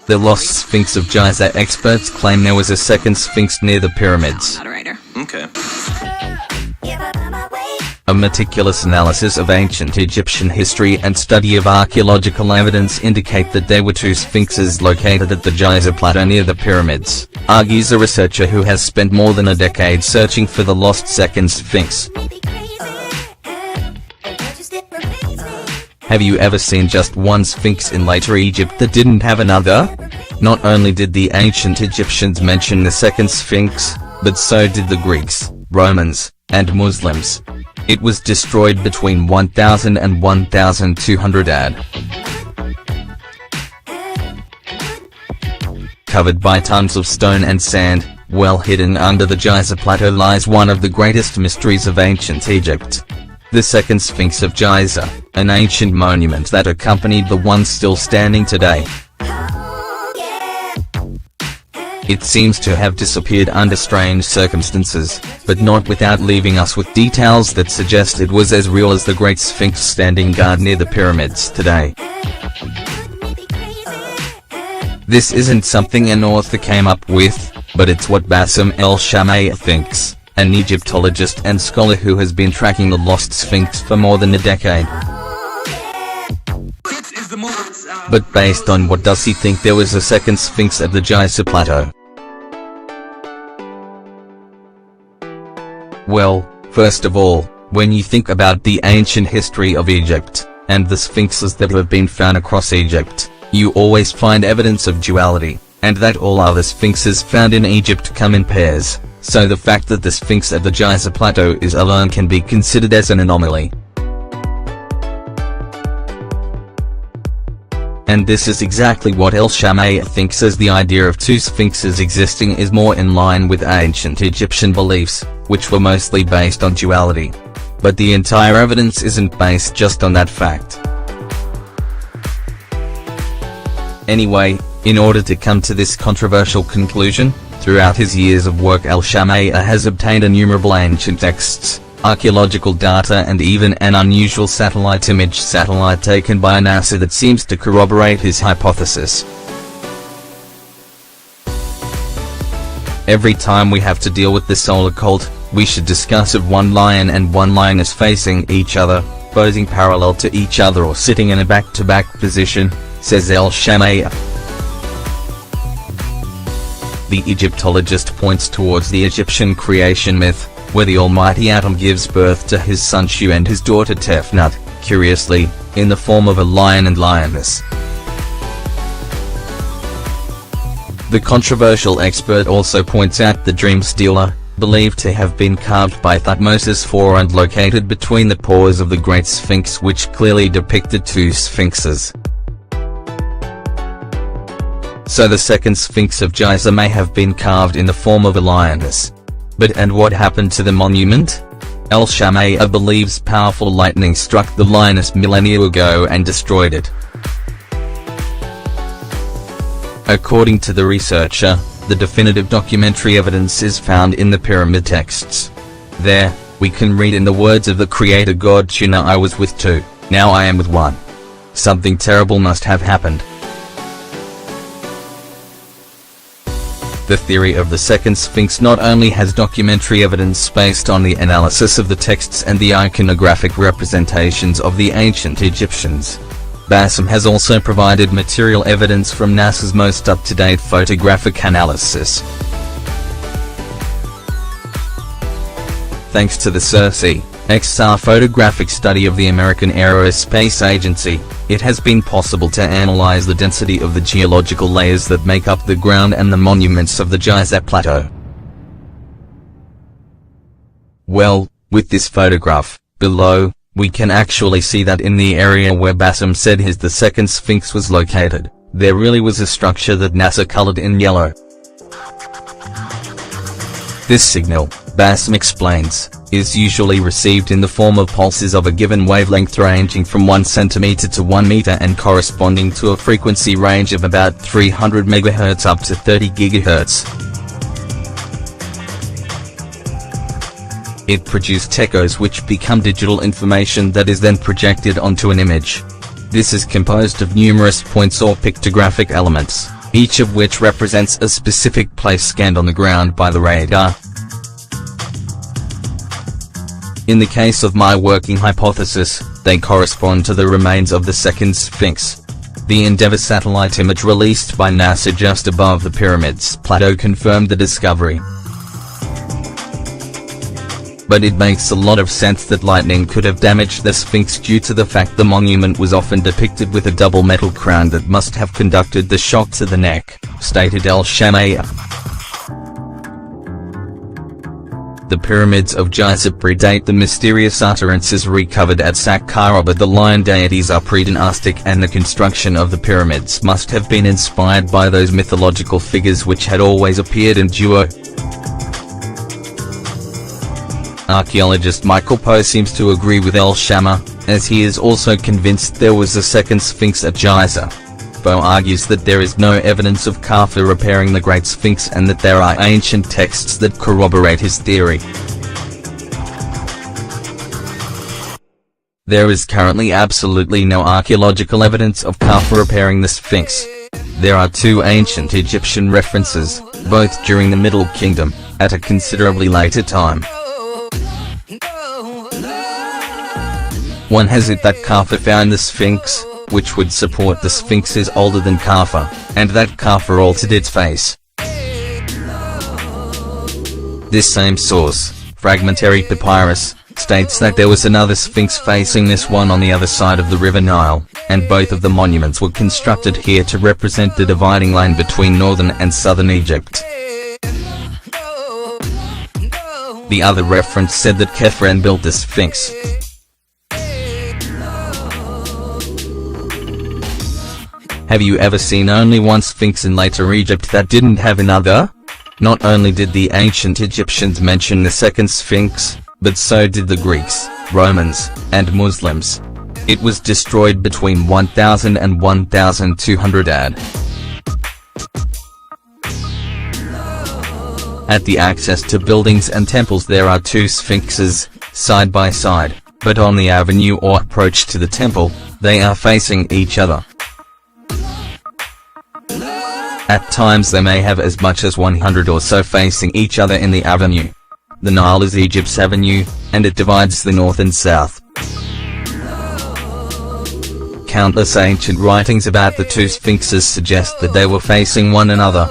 The Lost Sphinx of Giza. Experts claim there was a second sphinx near the pyramids. Okay. A meticulous analysis of ancient Egyptian history and study of archaeological evidence indicate that there were two sphinxes located at the Giza plateau near the pyramids, argues a researcher who has spent more than a decade searching for the lost second sphinx. Have you ever seen just one sphinx in later Egypt that didn't have another? Not only did the ancient Egyptians mention the second sphinx, but so did the Greeks, Romans, and Muslims. It was destroyed between 1000 and 1200 AD. Covered by tons of stone and sand, well hidden under the Giza plateau lies one of the greatest mysteries of ancient Egypt. The second Sphinx of Giza, an ancient monument that accompanied the one still standing today. It seems to have disappeared under strange circumstances, but not without leaving us with details that suggest it was as real as the Great Sphinx standing guard near the pyramids today. This isn't something an author came up with, but it's what Bassem El-Shamaya thinks, an Egyptologist and scholar who has been tracking the Lost Sphinx for more than a decade. But based on what does he think there was a second sphinx at the Giza plateau? Well, first of all, when you think about the ancient history of Egypt, and the sphinxes that have been found across Egypt, you always find evidence of duality, and that all other sphinxes found in Egypt come in pairs, so the fact that the sphinx at the Giza plateau is alone can be considered as an anomaly. And this is exactly what El-Shamaya thinks, as the idea of two sphinxes existing is more in line with ancient Egyptian beliefs, which were mostly based on duality. But the entire evidence isn't based just on that fact. Anyway, in order to come to this controversial conclusion, throughout his years of work El-Shamaya has obtained innumerable ancient texts, archaeological data and even an unusual satellite taken by NASA that seems to corroborate his hypothesis. Every time we have to deal with the solar cult, we should discuss of one lion and one lioness facing each other, posing parallel to each other or sitting in a back-to-back position, says El-Shamaya. The Egyptologist points towards the Egyptian creation myth, where the almighty Atum gives birth to his son Shu and his daughter Tefnut, curiously, in the form of a lion and lioness. The controversial expert also points out the dream stela, believed to have been carved by Thutmose IV and located between the paws of the Great Sphinx, which clearly depicted two sphinxes. So the second Sphinx of Giza may have been carved in the form of a lioness. But and what happened to the monument? El-Shamaya believes powerful lightning struck the lioness millennia ago and destroyed it. According to the researcher, the definitive documentary evidence is found in the pyramid texts. There, we can read in the words of the creator god Tuna, "I was with two, now I am with one. Something terrible must have happened." The theory of the second sphinx not only has documentary evidence based on the analysis of the texts and the iconographic representations of the ancient Egyptians. Bassem has also provided material evidence from NASA's most up-to-date photographic analysis. Thanks to the CERSI XR photographic study of the American Aerospace Agency, it has been possible to analyze the density of the geological layers that make up the ground and the monuments of the Giza plateau. Well, with this photograph, below, we can actually see that in the area where Bassem said the second sphinx was located, there really was a structure that NASA colored in yellow. This signal, Bassem explains, is usually received in the form of pulses of a given wavelength ranging from 1 cm to 1 meter and corresponding to a frequency range of about 300 MHz up to 30 GHz. It produced echoes which become digital information that is then projected onto an image. This is composed of numerous points or pictographic elements, each of which represents a specific place scanned on the ground by the radar. In the case of my working hypothesis, they correspond to the remains of the second Sphinx. The Endeavour satellite image released by NASA just above the pyramid's plateau confirmed the discovery. But it makes a lot of sense that lightning could have damaged the Sphinx due to the fact the monument was often depicted with a double metal crown that must have conducted the shock to the neck, stated El Shamaya. The pyramids of Giza predate the mysterious utterances recovered at Saqqara, but the lion deities are pre-dynastic, and the construction of the pyramids must have been inspired by those mythological figures which had always appeared in duo. Archaeologist Michael Poe seems to agree with El Shama, as he is also convinced there was a second Sphinx at Giza. Poe argues that there is no evidence of Kafka repairing the Great Sphinx and that there are ancient texts that corroborate his theory. There is currently absolutely no archaeological evidence of Kafka repairing the Sphinx. There are two ancient Egyptian references, both during the Middle Kingdom, at a considerably later time. One has it that Kafka found the Sphinx, which would support the Sphinx is older than Kafka, and that Kafka altered its face. This same source, Fragmentary Papyrus, states that there was another Sphinx facing this one on the other side of the River Nile, and both of the monuments were constructed here to represent the dividing line between northern and southern Egypt. The other reference said that Khephren built the Sphinx. Have you ever seen only one Sphinx in later Egypt that didn't have another? Not only did the ancient Egyptians mention the second Sphinx, but so did the Greeks, Romans, and Muslims. It was destroyed between 1000 and 1200 AD. At the access to buildings and temples there are two Sphinxes, side by side, but on the avenue or approach to the temple, they are facing each other. At times they may have as much as 100 or so facing each other in the avenue. The Nile is Egypt's avenue, and it divides the north and south. Countless ancient writings about the two Sphinxes suggest that they were facing one another.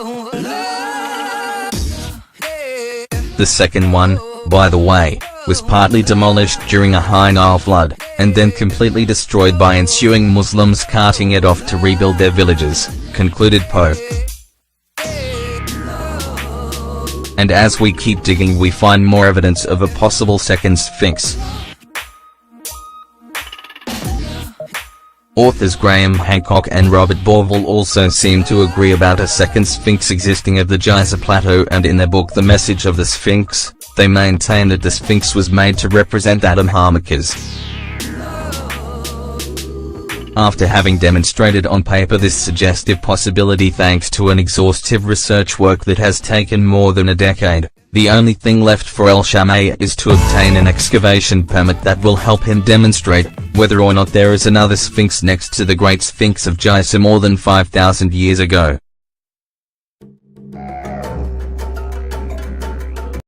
The second one, by the way, was partly demolished during a high Nile flood, and then completely destroyed by ensuing Muslims carting it off to rebuild their villages, concluded Poe. And as we keep digging we find more evidence of a possible second Sphinx. Authors Graham Hancock and Robert Borval also seem to agree about a second Sphinx existing at the Giza Plateau, and in their book The Message of the Sphinx, they maintain that the Sphinx was made to represent Adam Harmakas. After having demonstrated on paper this suggestive possibility thanks to an exhaustive research work that has taken more than a decade, the only thing left for El Shamaya is to obtain an excavation permit that will help him demonstrate whether or not there is another Sphinx next to the Great Sphinx of Giza more than 5,000 years ago.